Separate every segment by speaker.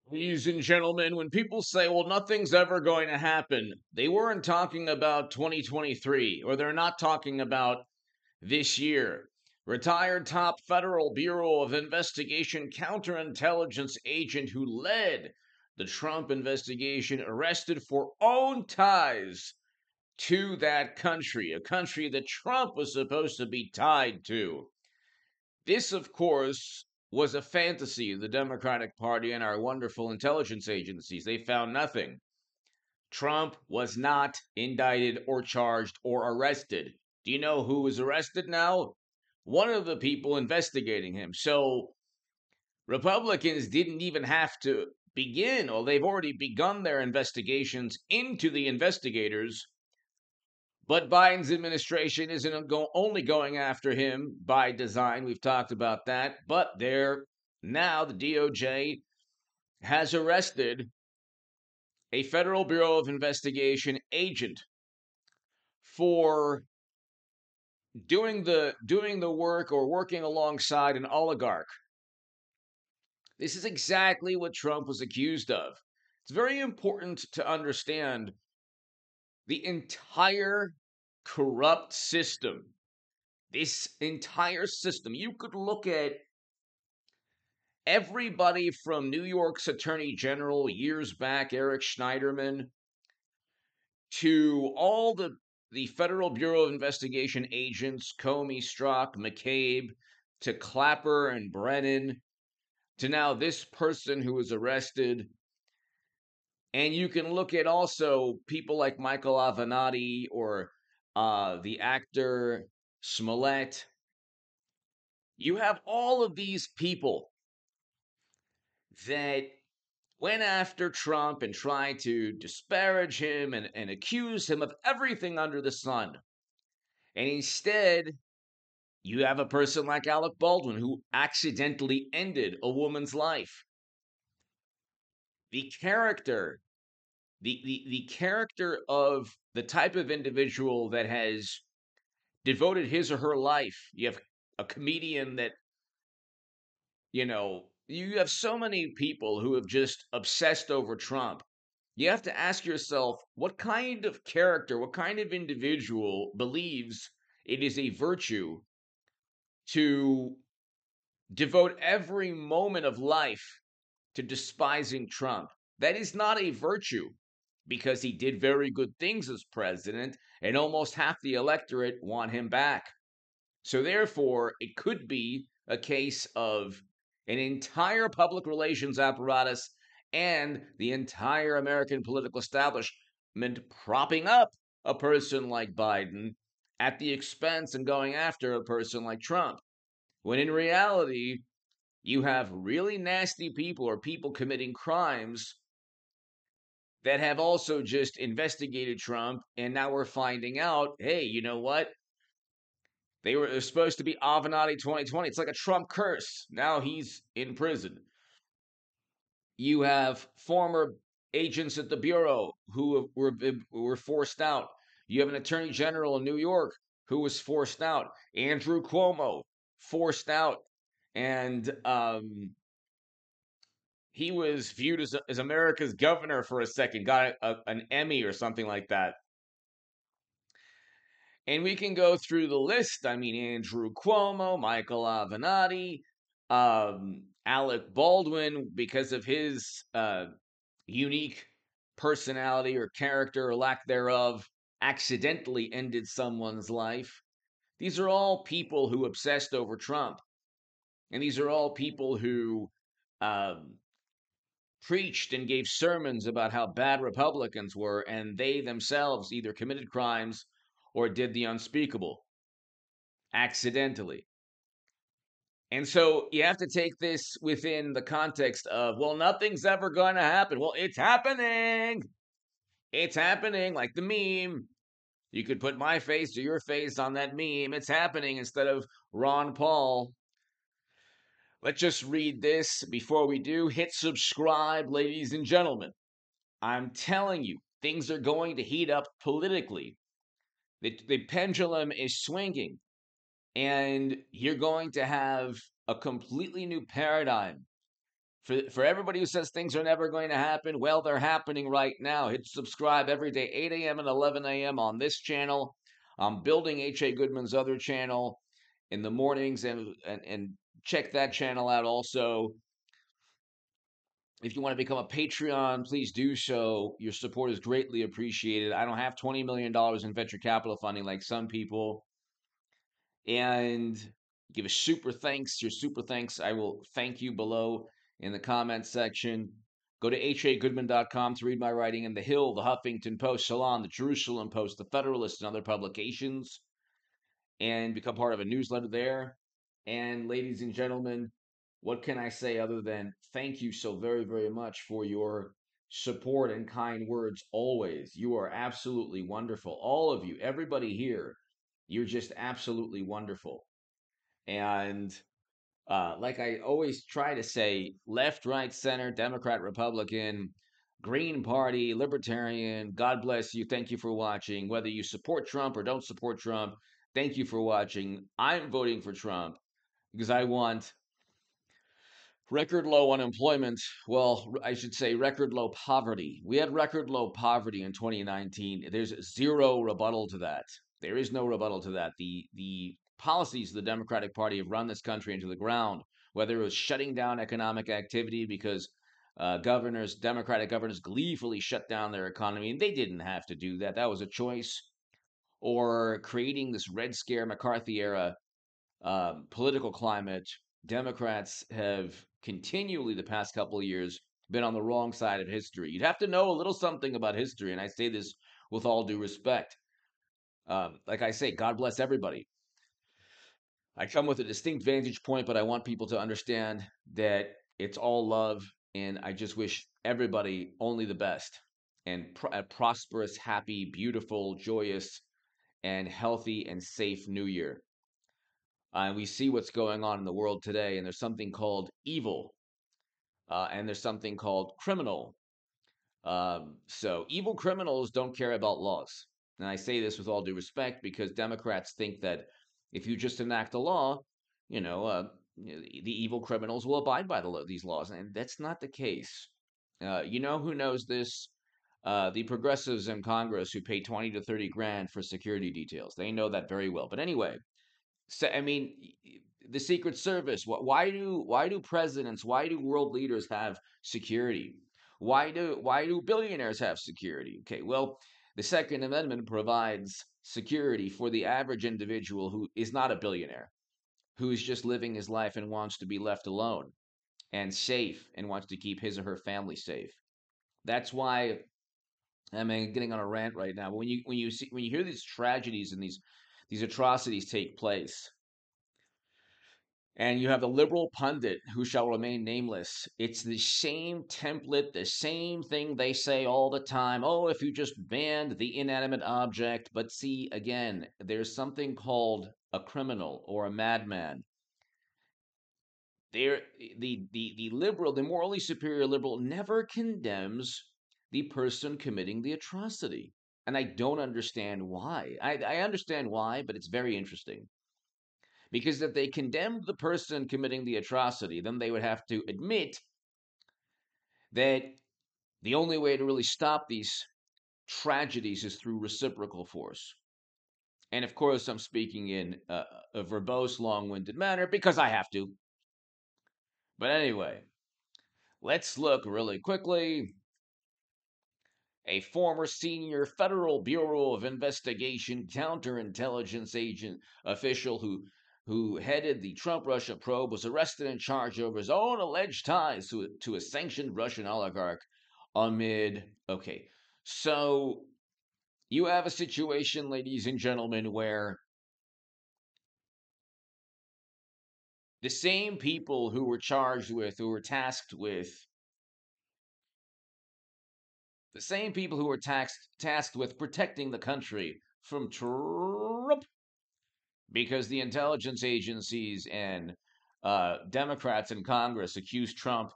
Speaker 1: Ladies and gentlemen, when people say, well, nothing's ever going to happen, they weren't talking about 2023, or they're not talking about this year. Retired top Federal Bureau of Investigation counterintelligence agent who led the Trump investigation arrested for own ties to that country, a country that Trump was supposed to be tied to. This, of course, was a fantasy of the Democratic Party and our wonderful intelligence agencies. They found nothing. Trump was not indicted or charged or arrested. Do you know who was arrested now? One of the people investigating him. So Republicans didn't even have to begin, or they've already begun their investigations into the investigators. But Biden's administration isn't only going after him by design. We've talked about that. But now the DOJ has arrested a Federal Bureau of Investigation agent for doing the work or working alongside an oligarch. This is exactly what Trump was accused of. It's very important to understand the entire corrupt system. This entire system, you could look at everybody from New York's Attorney General years back, Eric Schneiderman, to all the Federal Bureau of Investigation agents, Comey, Strzok, McCabe, to Clapper and Brennan, to now this person who was arrested. And you can look at also people like Michael Avenatti or the actor Smollett. You have all of these people that went after Trump and tried to disparage him and accuse him of everything under the sun. And instead, you have a person like Alec Baldwin who accidentally ended a woman's life. The character, the character of the type of individual that has devoted his or her life. You have a comedian that, you have so many people who have just obsessed over Trump. You have to ask yourself what kind of character, what kind of individual believes it is a virtue to devote every moment of life to despising Trump. That is not a virtue because he did very good things as president, and almost half the electorate want him back. So, therefore, it could be a case of an entire public relations apparatus and the entire American political establishment propping up a person like Biden at the expense and going after a person like Trump. When in reality, you have really nasty people or people committing crimes that have also just investigated Trump. And now we're finding out, hey, you know what? They were supposed to be Avenatti 2020. It's like a Trump curse. Now he's in prison. You have former agents at the Bureau who were forced out. You have an attorney general in New York who was forced out. Andrew Cuomo, forced out. And he was viewed as America's governor for a second, got an Emmy or something like that. And we can go through the list. I mean, Andrew Cuomo, Michael Avenatti, Alec Baldwin, because of his unique personality or character or lack thereof, accidentally ended someone's life. These are all people who obsessed over Trump. And these are all people who preached and gave sermons about how bad Republicans were, and they themselves either committed crimes or did the unspeakable accidentally. And so you have to take this within the context of, well, nothing's ever going to happen. Well, it's happening. It's happening, like the meme. You could put my face or your face on that meme. It's happening instead of Ron Paul. Let's just read this before we do. Hit subscribe, ladies and gentlemen. I'm telling you, things are going to heat up politically. The pendulum is swinging, and you're going to have a completely new paradigm For everybody who says things are never going to happen, well, they're happening right now. Hit subscribe every day, 8 a.m. and 11 a.m. on this channel. I'm building H.A. Goodman's other channel in the mornings, and check that channel out also. If you want to become a Patreon, please do so. Your support is greatly appreciated. I don't have $20 million in venture capital funding like some people. And give a super thanks. Your super thanks, I will thank you below in the comments section. Go to hagoodman.com to read my writing in The Hill, The Huffington Post, Salon, The Jerusalem Post, The Federalist, and other publications, and become part of a newsletter there. And ladies and gentlemen, what can I say other than thank you so very, very much for your support and kind words always. You are absolutely wonderful. All of you, everybody here, you're just absolutely wonderful. And like I always try to say, left, right, center, Democrat, Republican, Green Party, Libertarian, God bless you. Thank you for watching. Whether you support Trump or don't support Trump, thank you for watching. I'm voting for Trump because I want record low unemployment. Well, I should say record low poverty. We had record low poverty in 2019. There's zero rebuttal to that. There is no rebuttal to that. The policies of the Democratic Party have run this country into the ground, whether it was shutting down economic activity because Democratic governors gleefully shut down their economy, and they didn't have to do that. That was a choice. Or creating this Red Scare McCarthy era political climate. Democrats have continually the past couple of years been on the wrong side of history. You'd have to know a little something about history, and I say this with all due respect. Like I say, God bless everybody. I come with a distinct vantage point, but I want people to understand that it's all love, and I just wish everybody only the best and a prosperous, happy, beautiful, joyous, and healthy and safe new year. And we see what's going on in the world today, and there's something called evil, and there's something called criminal. So evil criminals don't care about laws. And I say this with all due respect because Democrats think that if you just enact a law, you know, the evil criminals will abide by these laws, and that's not the case. You know who knows this? The progressives in Congress who pay 20 to 30 grand for security details. They know that very well. But anyway, so I mean, the Secret Service. Why do presidents? Why do world leaders have security? Why do billionaires have security? Okay, well, the Second Amendment provides security for the average individual who is not a billionaire, who is just living his life and wants to be left alone and safe and wants to keep his or her family safe. That's why I'm getting on a rant right now. But when you hear these tragedies and these atrocities take place, and you have the liberal pundit who shall remain nameless. It's the same template, the same thing they say all the time. Oh, if you just banned the inanimate object. But see, again, there's something called a criminal or a madman. There, the liberal, the morally superior liberal, never condemns the person committing the atrocity. And I don't understand why. I understand why, but it's very interesting. Because if they condemned the person committing the atrocity, then they would have to admit that the only way to really stop these tragedies is through reciprocal force. And of course, I'm speaking in a verbose, long winded manner because I have to. But anyway, let's look really quickly. A former senior Federal Bureau of Investigation counterintelligence agent official who headed the Trump-Russia probe was arrested and charged over his own alleged ties to a sanctioned Russian oligarch okay. So you have a situation, ladies and gentlemen, where the same people who were charged with, who were tasked with the same people who were tasked with protecting the country from Trump, because the intelligence agencies and Democrats in Congress accuse Trump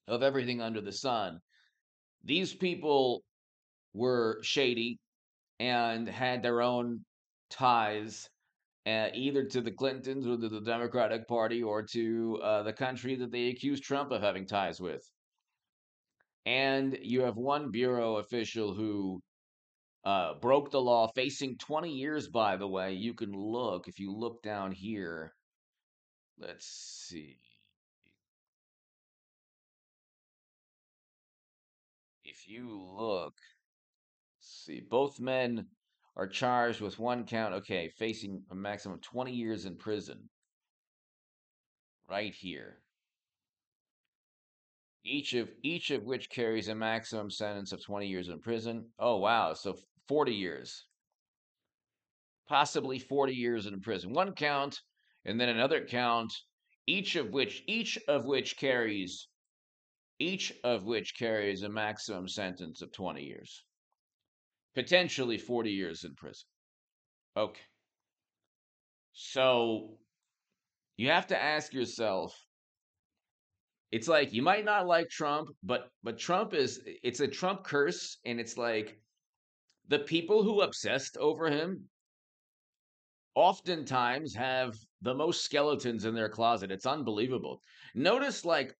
Speaker 1: of everything under the sun. These people were shady and had their own ties either to the Clintons or to the Democratic Party or to the country that they accuse Trump of having ties with. And you have one bureau official who broke the law, facing 20 years, by the way. You can look, if you look down here, let's see. If you look, see, both men are charged with one count. Okay, facing a maximum of 20 years in prison. Right here. Each of which carries a maximum sentence of 20 years in prison. Oh wow, so 40 years. Possibly 40 years in prison. One count and then another count, each of which carries a maximum sentence of 20 years. Potentially 40 years in prison. Okay. So you have to ask yourself, it's like you might not like Trump, but Trump it's a Trump curse, and it's like the people who obsessed over him oftentimes have the most skeletons in their closet. It's unbelievable. Notice, like,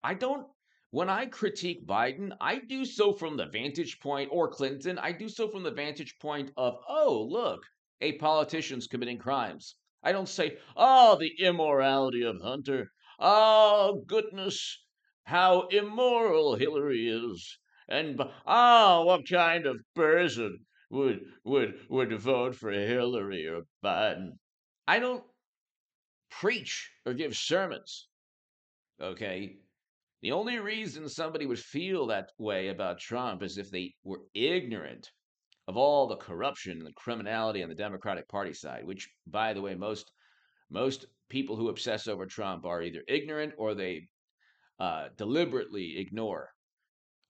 Speaker 1: when I critique Biden, I do so from the vantage point, or Clinton, I do so from the vantage point of, oh, look, a politician's committing crimes. I don't say, oh, the immorality of Hunter. Oh, goodness, how immoral Hillary is. And, oh, what kind of person would vote for Hillary or Biden? I don't preach or give sermons, okay? The only reason somebody would feel that way about Trump is if they were ignorant of all the corruption and the criminality on the Democratic Party side, which, by the way, most people who obsess over Trump are either ignorant or they deliberately ignore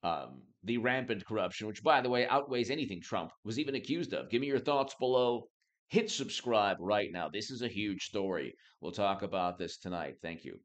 Speaker 1: the rampant corruption, which, by the way, outweighs anything Trump was even accused of. Give me your thoughts below. Hit subscribe right now. This is a huge story. We'll talk about this tonight. Thank you.